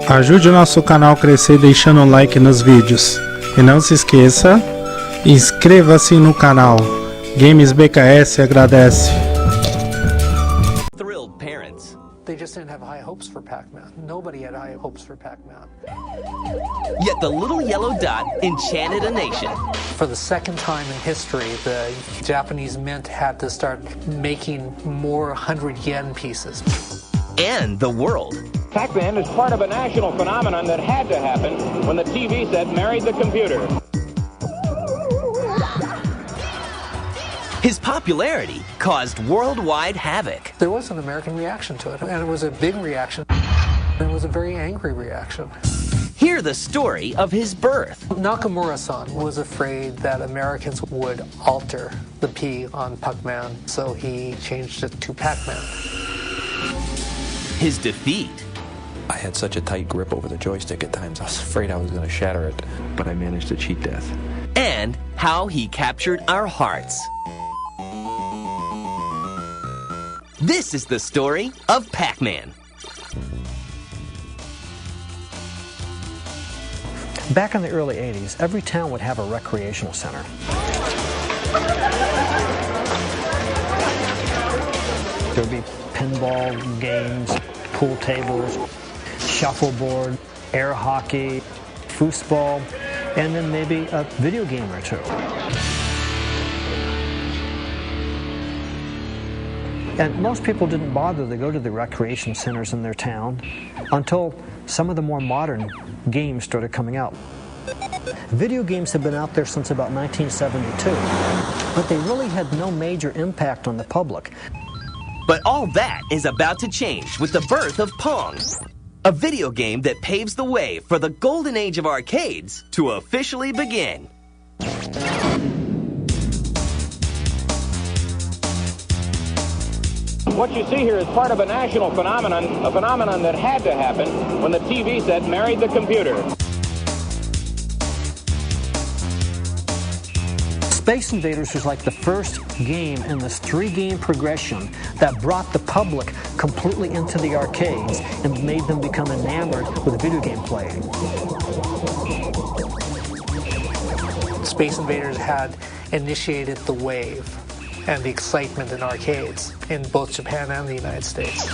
Ajude o nosso canal a crescer deixando um like nos vídeos. E não se esqueça, inscreva-se no canal. Games BKS agradece. Thrilled parents. They just didn't have high hopes for PAC MAN. Nobody had high hopes for PAC MAN. Yet the little yellow dot enchanted a nation. For the second time in history, the Japanese mint had to start making more 100 yen pieces. And the world. PAC MAN is part of a national phenomenon that had to happen when the TV set married the computer. His popularity caused worldwide havoc. There was an American reaction to it, and it was a big reaction. It was a very angry reaction. Hear the story of his birth. Nakamura-san was afraid that Americans would alter the P on PAC MAN, so he changed it to PAC MAN. His defeat. I had such a tight grip over the joystick at times, I was afraid I was going to shatter it, but I managed to cheat death. And how he captured our hearts. This is the story of PAC MAN. Back in the early 80s, every town would have a recreational center. There would be pinball games, pool tables, shuffleboard, air hockey, foosball, and then maybe a video game or two. And most people didn't bother to go to the recreation centers in their town until some of the more modern games started coming out. Video games have been out there since about 1972, but they really had no major impact on the public. But all that is about to change with the birth of Pong, a video game that paves the way for the golden age of arcades to officially begin. What you see here is part of a national phenomenon, a phenomenon that had to happen when the TV set married the computer. Space Invaders was like the first game in this three-game progression that brought the public completely into the arcades and made them become enamored with video game playing. Space Invaders had initiated the wave and the excitement in arcades in both Japan and the United States.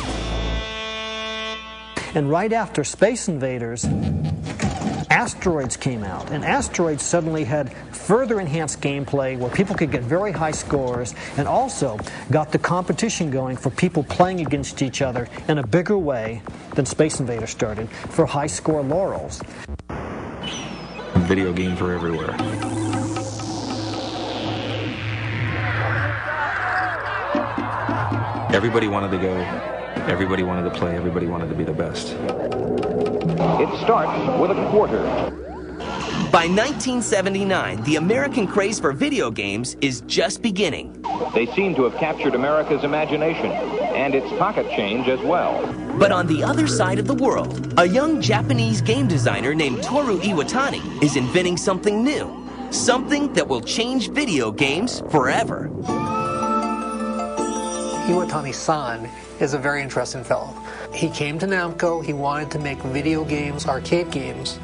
And right after Space Invaders, Asteroids came out, and Asteroids suddenly had further enhanced gameplay where people could get very high scores and also got the competition going for people playing against each other in a bigger way than Space Invaders started for high score laurels. Video games were everywhere. Everybody wanted to go, everybody wanted to play, everybody wanted to be the best. It starts with a quarter. By 1979, the American craze for video games is just beginning. They seem to have captured America's imagination and its pocket change as well. But on the other side of the world, a young Japanese game designer named Toru Iwatani is inventing something new, something that will change video games forever. Iwatani-san is a very interesting fellow. He came to Namco, he wanted to make video games, arcade games,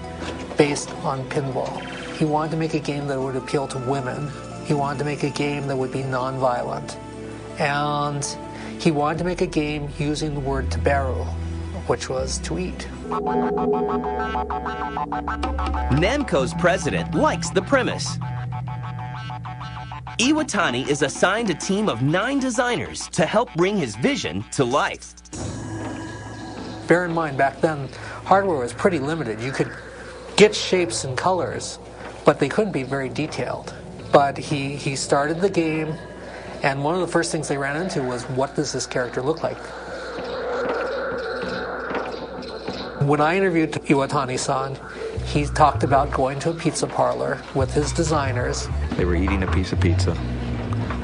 based on pinball. He wanted to make a game that would appeal to women. He wanted to make a game that would be non-violent. And he wanted to make a game using the word taberu, which was to eat. Namco's president likes the premise. Iwatani is assigned a team of 9 designers to help bring his vision to life. Bear in mind, back then, hardware was pretty limited. You could get shapes and colors, but they couldn't be very detailed. But he started the game, and one of the first things they ran into was, what does this character look like? When I interviewed Iwatani-san, he talked about going to a pizza parlor with his designers. They were eating a piece of pizza.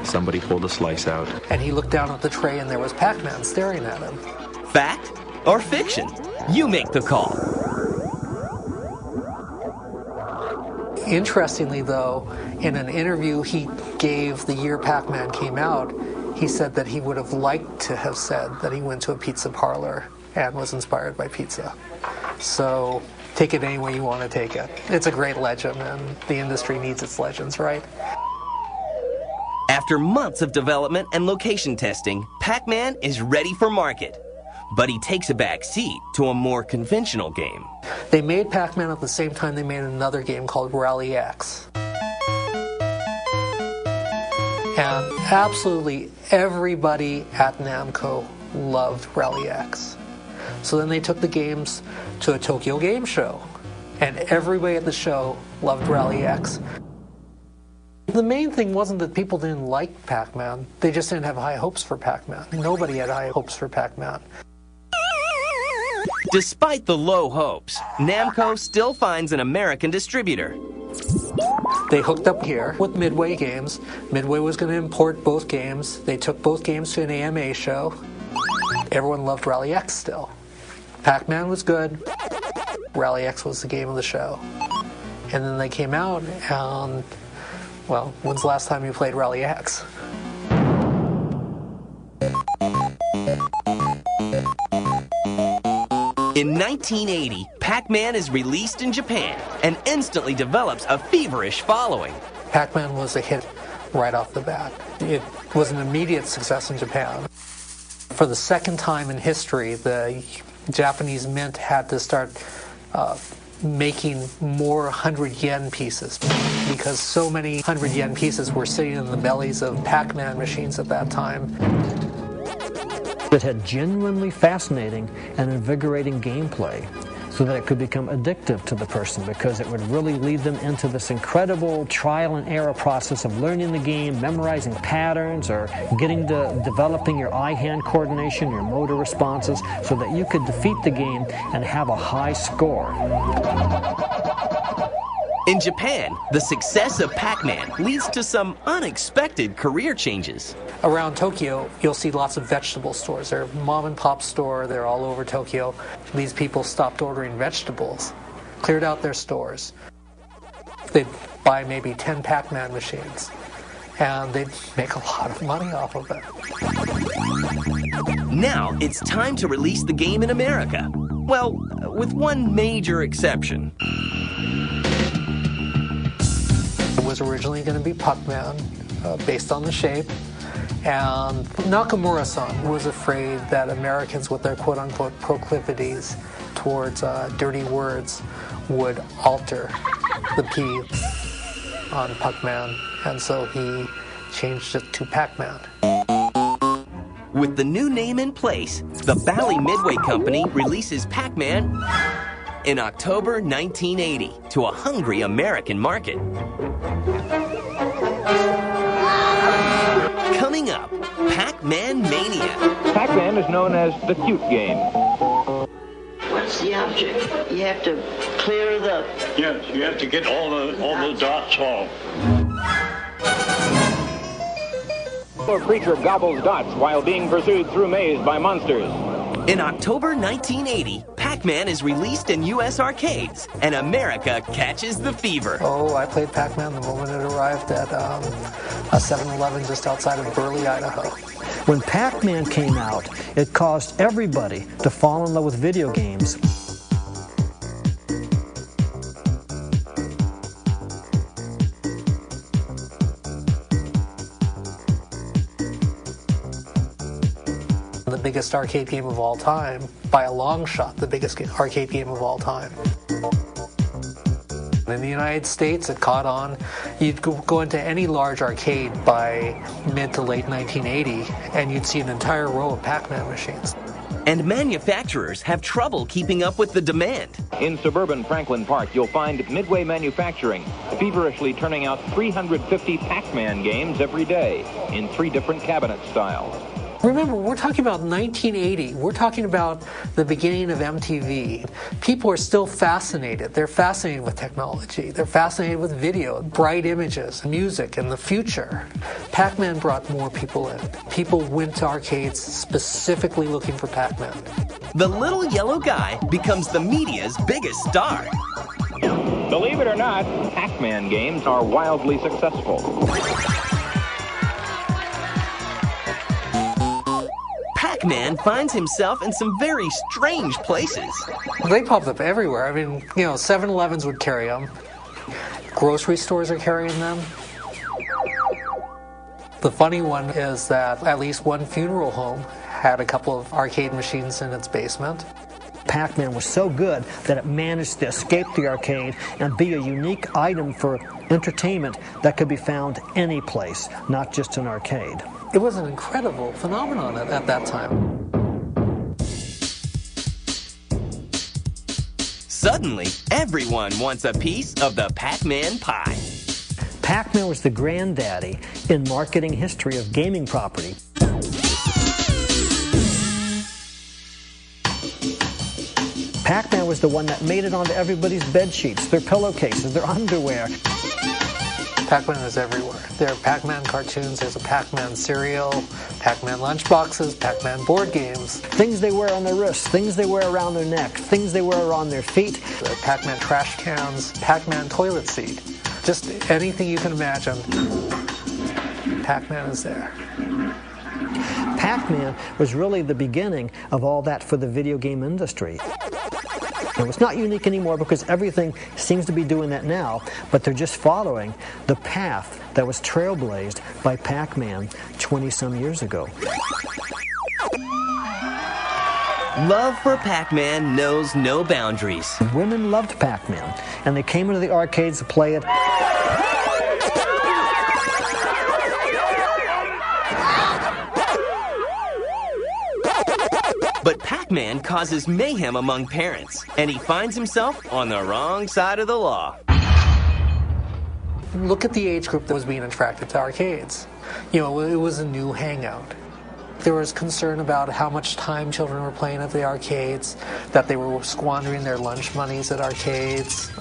Somebody pulled a slice out. And he looked down at the tray and there was PAC MAN staring at him. Fact or fiction? You make the call. Interestingly though, in an interview he gave the year PAC MAN came out, he said that he would have liked to have said that he went to a pizza parlor and was inspired by pizza. So take it any way you want to take it. It's a great legend, and the industry needs its legends, right? After months of development and location testing, Pac Man is ready for market. But he takes a back seat to a more conventional game. They made Pac Man at the same time they made another game called Rally X. And absolutely everybody at Namco loved Rally X. So then they took the games to a Tokyo Game Show, and everybody at the show loved Rally X. The main thing wasn't that people didn't like Pac-Man, they just didn't have high hopes for Pac-Man. Nobody had high hopes for Pac-Man. Despite the low hopes, Namco still finds an American distributor. They hooked up here with Midway Games. Midway was going to import both games. They took both games to an AMA show. Everyone loved Rally X still. Pac-Man was good. Rally X was the game of the show. And then they came out and, well, when's the last time you played Rally X? In 1980, Pac Man is released in Japan and instantly develops a feverish following. Pac-Man was a hit right off the bat. It was an immediate success in Japan. For the second time in history, the Japanese mint had to start making more 100 yen pieces because so many 100 yen pieces were sitting in the bellies of Pac Man machines at that time. It had genuinely fascinating and invigorating gameplay so that it could become addictive to the person because it would really lead them into this incredible trial and error process of learning the game, memorizing patterns, or getting to developing your eye-hand coordination, your motor responses, so that you could defeat the game and have a high score. In Japan, the success of Pac-Man leads to some unexpected career changes. Around Tokyo, you'll see lots of vegetable stores. They're mom and pop store, they're all over Tokyo. These people stopped ordering vegetables, cleared out their stores. They'd buy maybe 10 Pac-Man machines, and they'd make a lot of money off of it. Now it's time to release the game in America. Well, with one major exception. It was originally going to be Pac-Man, based on the shape, and Nakamura-san was afraid that Americans with their quote-unquote proclivities towards dirty words would alter the P on Pac-Man, and so he changed it to Pac-Man. With the new name in place, the Vale Midway Company releases Pac Man in October 1980 to a hungry American market. Coming up, Pac-Man Mania. Pac-Man is known as the cute game. What's the object? You have to clear it up. Yes, you have to get all the dots off. A creature gobbles dots while being pursued through maze by monsters. In October 1980, Pac-Man is released in U.S. arcades, and America catches the fever. Oh, I played Pac-Man the moment it arrived at a 7-Eleven just outside of Burley, Idaho. When Pac-Man came out, it caused everybody to fall in love with video games. The biggest arcade game of all time, by a long shot, the biggest arcade game of all time. In the United States, it caught on. You'd go into any large arcade by mid to late 1980, and you'd see an entire row of Pac-Man machines. And manufacturers have trouble keeping up with the demand. In suburban Franklin Park, you'll find Midway Manufacturing feverishly turning out 350 Pac-Man games every day in 3 different cabinet styles. Remember, we're talking about 1980. We're talking about the beginning of MTV. People are still fascinated. They're fascinated with technology. They're fascinated with video, bright images, music, and the future. Pac-Man brought more people in. People went to arcades specifically looking for Pac-Man. The little yellow guy becomes the media's biggest star. Believe it or not, Pac-Man games are wildly successful. Pac-Man finds himself in some very strange places. They popped up everywhere. I mean, 7-Elevens would carry them. Grocery stores are carrying them. The funny one is that at least one funeral home had a couple of arcade machines in its basement. Pac-Man was so good that it managed to escape the arcade and be a unique item for entertainment that could be found any place, not just an arcade. It was an incredible phenomenon at that time. Suddenly, everyone wants a piece of the Pac-Man pie. Pac-Man was the granddaddy in marketing history of gaming property. Pac-Man was the one that made it onto everybody's bed sheets, their pillowcases, their underwear. Pac-Man is everywhere. There are Pac-Man cartoons, there's a Pac-Man cereal, Pac-Man lunchboxes, Pac-Man board games. Things they wear on their wrists, things they wear around their neck, things they wear on their feet. Pac-Man trash cans, Pac-Man toilet seat. Just anything you can imagine, Pac-Man is there. Pac-Man was really the beginning of all that for the video game industry. It's not unique anymore because everything seems to be doing that now, but they're just following the path that was trailblazed by Pac-Man 20-some years ago. Love for Pac-Man knows no boundaries. Women loved Pac-Man, and they came into the arcades to play it. But Pac-Man causes mayhem among parents, and he finds himself on the wrong side of the law. Look at the age group that was being attracted to arcades. It was a new hangout. There was concern about how much time children were playing at the arcades, that they were squandering their lunch monies at arcades.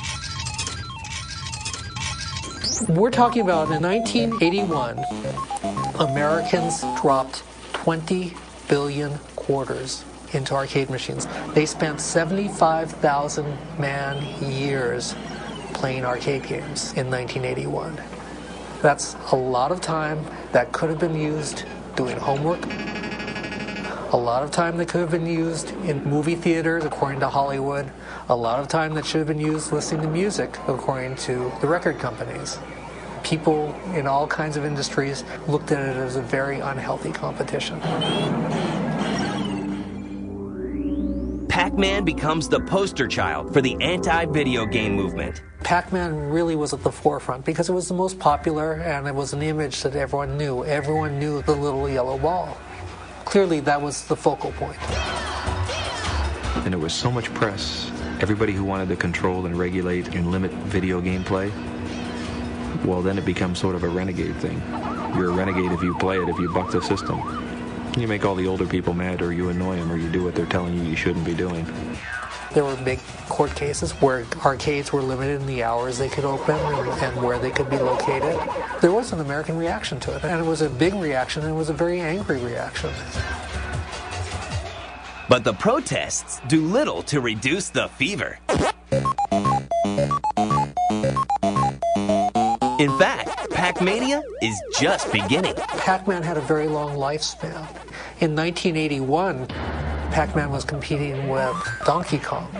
We're talking about in 1981, Americans dropped 20 billion quarters into arcade machines. They spent 75,000 man-years playing arcade games in 1981. That's a lot of time that could have been used doing homework. A lot of time that could have been used in movie theaters, according to Hollywood. A lot of time that should have been used listening to music, according to the record companies. People in all kinds of industries looked at it as a very unhealthy competition. Pac-Man becomes the poster child for the anti-video game movement. Pac-Man really was at the forefront because it was the most popular and it was an image that everyone knew. Everyone knew the little yellow ball. Clearly that was the focal point. And there was so much press. Everybody who wanted to control and regulate and limit video game play, well, then it becomes sort of a renegade thing. You're a renegade if you play it, if you buck the system. You make all the older people mad, or you annoy them, or you do what they're telling you you shouldn't be doing. There were big court cases where arcades were limited in the hours they could open and where they could be located. There was an American reaction to it, and it was a big reaction, and it was a very angry reaction. But the protests do little to reduce the fever. In fact, Pac-Mania is just beginning. Pac-Man had a very long lifespan. In 1981, Pac-Man was competing with Donkey Kong.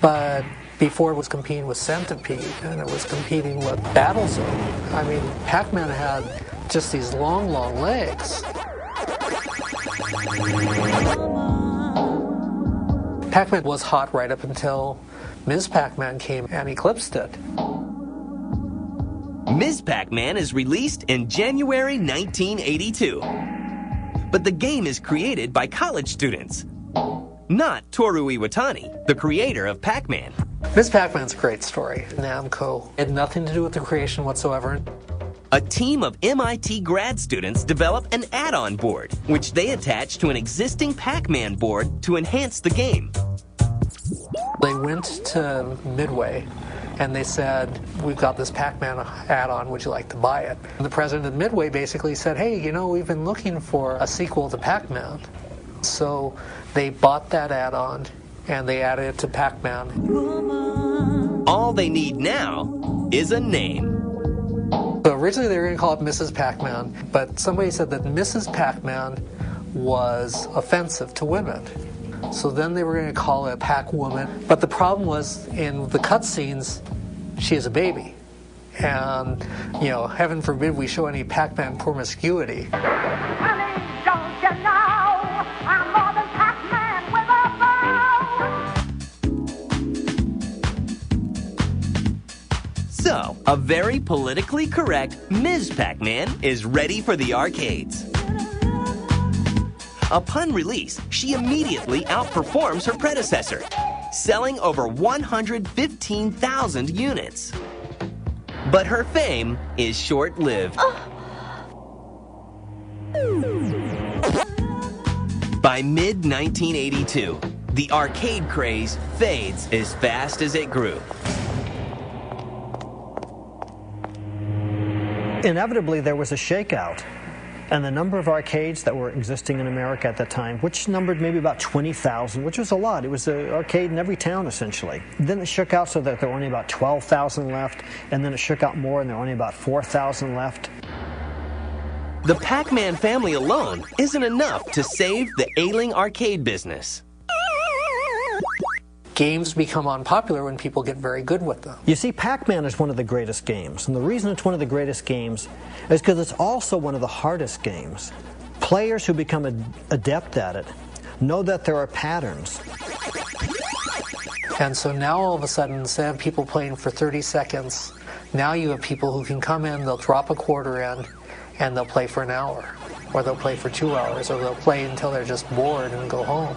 But before it was competing with Centipede, and it was competing with Battlezone. I mean, Pac-Man had just these long, long legs. Pac-Man was hot right up until Ms. Pac-Man came and eclipsed it. Ms. Pac-Man is released in January 1982. But the game is created by college students, not Toru Iwatani, the creator of Pac-Man. Ms. Pac-Man's a great story. Namco had nothing to do with the creation whatsoever. A team of MIT grad students developed an add-on board, which they attached to an existing Pac-Man board to enhance the game. They went to Midway and they said, we've got this Pac-Man add-on, would you like to buy it? And the president of Midway basically said, hey, we've been looking for a sequel to Pac-Man. So they bought that add-on and they added it to Pac-Man. All they need now is a name. So originally they were going to call it Mrs. Pac-Man, but somebody said that Mrs. Pac-Man was offensive to women. So then they were going to call it Pac Woman. But the problem was, in the cutscenes, she is a baby. And, you know, heaven forbid we show any Pac-Man promiscuity. Honey, don't you know I'm more than Pac-Man with a bow? So, a very politically correct Ms. Pac-Man is ready for the arcades. Upon release, she immediately outperforms her predecessor, selling over 115,000 units. But her fame is short-lived. By mid-1982, the arcade craze fades as fast as it grew. Inevitably, there was a shakeout. And the number of arcades that were existing in America at that time, which numbered maybe about 20,000, which was a lot. It was an arcade in every town, essentially. Then it shook out so that there were only about 12,000 left, and then it shook out more, and there were only about 4,000 left. The Pac-Man family alone isn't enough to save the ailing arcade business. Games become unpopular when people get very good with them. You see, Pac-Man is one of the greatest games, and the reason it's one of the greatest games is because it's also one of the hardest games. Players who become adept at it know that there are patterns. And so now all of a sudden, instead of people playing for 30 seconds, now you have people who can come in, they'll drop a quarter in, and they'll play for an hour, or they'll play for 2 hours, or they'll play until they're just bored and go home.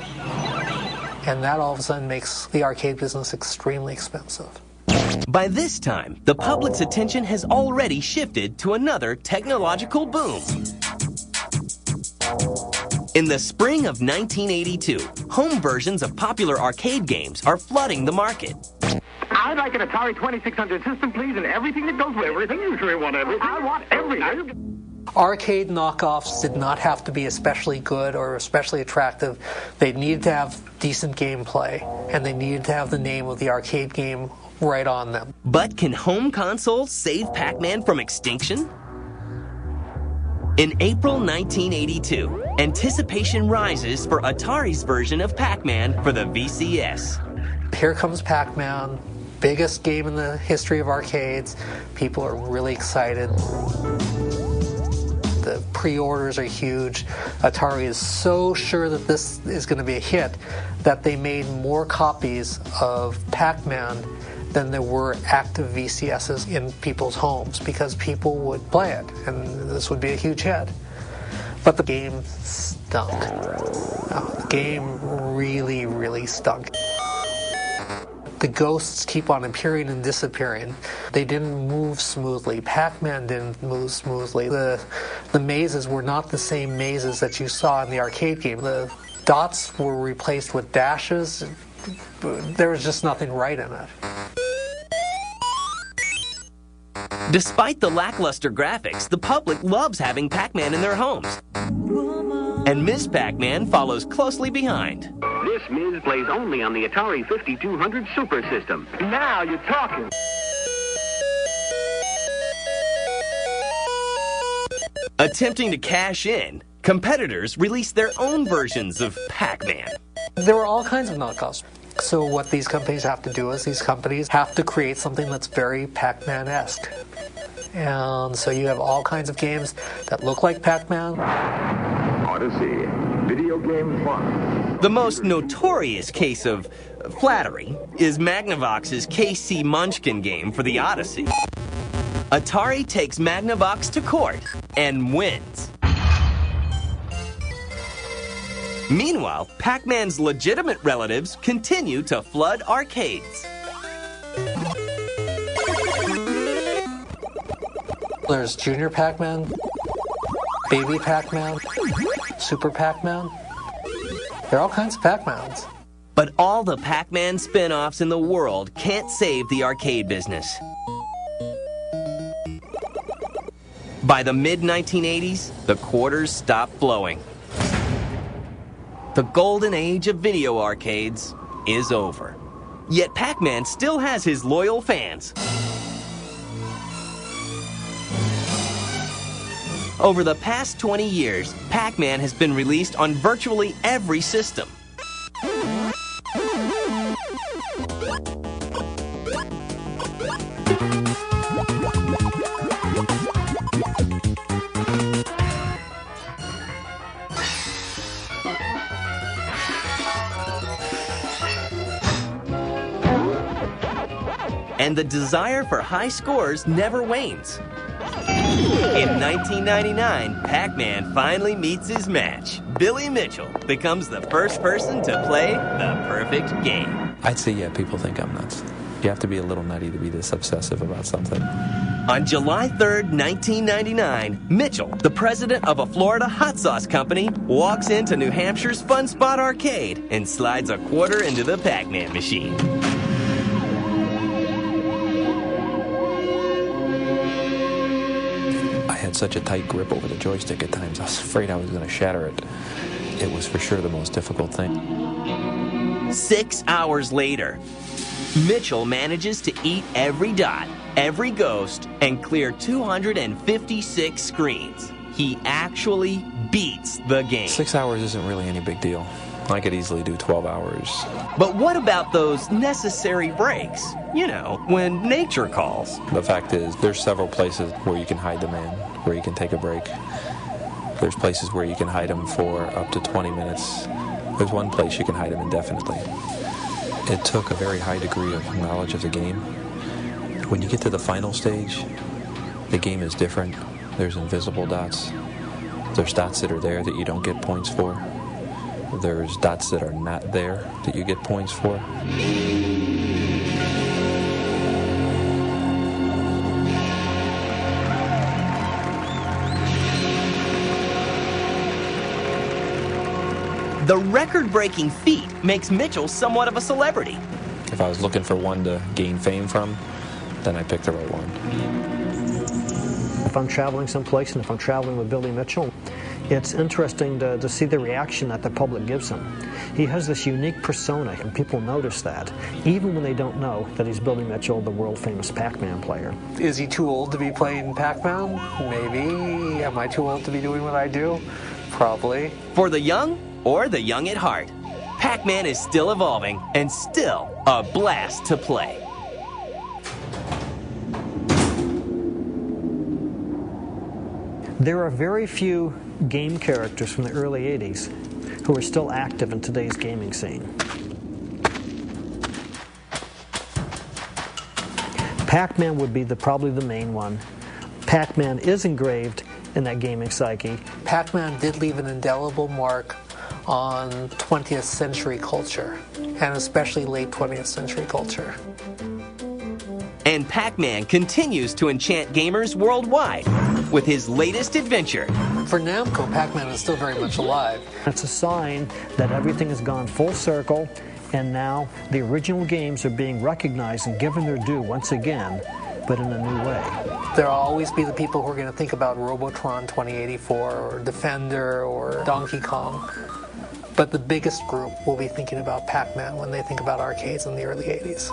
And that all of a sudden makes the arcade business extremely expensive. By this time, the public's attention has already shifted to another technological boom. In the spring of 1982, home versions of popular arcade games are flooding the market. I'd like an Atari 2600 system, please, and everything that goes with everything. You sure want everything? I want everything. Arcade knockoffs did not have to be especially good or especially attractive. They needed to have decent gameplay, and they needed to have the name of the arcade game right on them. But can home consoles save Pac-Man from extinction? In April 1982, anticipation rises for Atari's version of Pac-Man for the VCS. Here comes Pac-Man, biggest game in the history of arcades. People are really excited. The pre-orders are huge. Atari is so sure that this is going to be a hit that they made more copies of Pac-Man than there were active VCSs in people's homes because people would play it, and this would be a huge hit. But the game stunk. The game really, really stunk. The ghosts keep on appearing and disappearing. They didn't move smoothly. Pac-Man didn't move smoothly. The mazes were not the same mazes that you saw in the arcade game. The dots were replaced with dashes. There was just nothing right in it. Despite the lackluster graphics, the public loves having Pac-Man in their homes. And Ms. Pac-Man follows closely behind. This Ms. plays only on the Atari 5200 Super System. Now you're talking. Attempting to cash in, competitors released their own versions of Pac-Man. There were all kinds of knockoffs. So what these companies have to do is these companies have to create something that's very Pac-Man-esque. And so you have all kinds of games that look like Pac-Man. Odyssey, video game fun. The most notorious case of flattery is Magnavox's KC Munchkin game for the Odyssey. Atari takes Magnavox to court and wins. Meanwhile, Pac-Man's legitimate relatives continue to flood arcades. There's Junior Pac-Man, Baby Pac-Man, Super Pac-Man. There are all kinds of Pac-Mans. But all the Pac-Man spin-offs in the world can't save the arcade business. By the mid-1980s, the quarters stopped flowing. The golden age of video arcades is over. Yet Pac-Man still has his loyal fans. Over the past 20 years, Pac Man has been released on virtually every system. And the desire for high scores never wanes. In 1999, Pac-Man finally meets his match. Billy Mitchell becomes the first person to play the perfect game. I'd say, yeah, people think I'm nuts. You have to be a little nutty to be this obsessive about something. On July 3rd, 1999, Mitchell, the president of a Florida hot sauce company, walks into New Hampshire's Fun Spot Arcade and slides a quarter into the Pac-Man machine. I had such a tight grip over the joystick at times, I was afraid I was going to shatter it. It was for sure the most difficult thing. 6 hours later, Mitchell manages to eat every dot, every ghost, and clear 256 screens. He actually beats the game. 6 hours isn't really any big deal. I could easily do 12 hours. But what about those necessary breaks? You know, when nature calls. The fact is, there's several places where you can hide the man, where you can take a break. There's places where you can hide him for up to 20 minutes. There's one place you can hide him indefinitely. It took a very high degree of knowledge of the game. When you get to the final stage, the game is different. There's invisible dots. There's dots that are there that you don't get points for. There's dots that are not there that you get points for. The record-breaking feat makes Mitchell somewhat of a celebrity. If I was looking for one to gain fame from, then I picked the right one. If I'm traveling someplace and if I'm traveling with Billy Mitchell, it's interesting to see the reaction that the public gives him. He has this unique persona, and people notice that, even when they don't know that he's Billy Mitchell, the world-famous Pac-Man player. Is he too old to be playing Pac-Man? Maybe. Am I too old to be doing what I do? Probably. For the young or the young at heart, Pac-Man is still evolving and still a blast to play. There are very few game characters from the early 80s who are still active in today's gaming scene. Pac-Man would be probably the main one. Pac-Man is engraved in that gaming psyche. Pac-Man did leave an indelible mark on 20th century culture, and especially late 20th century culture. And Pac-Man continues to enchant gamers worldwide with his latest adventure. For Namco, Pac-Man is still very much alive. It's a sign that everything has gone full circle, and now the original games are being recognized and given their due once again, but in a new way. There'll always be the people who are going to think about Robotron 2084 or Defender or Donkey Kong. But the biggest group will be thinking about Pac-Man when they think about arcades in the early 80s.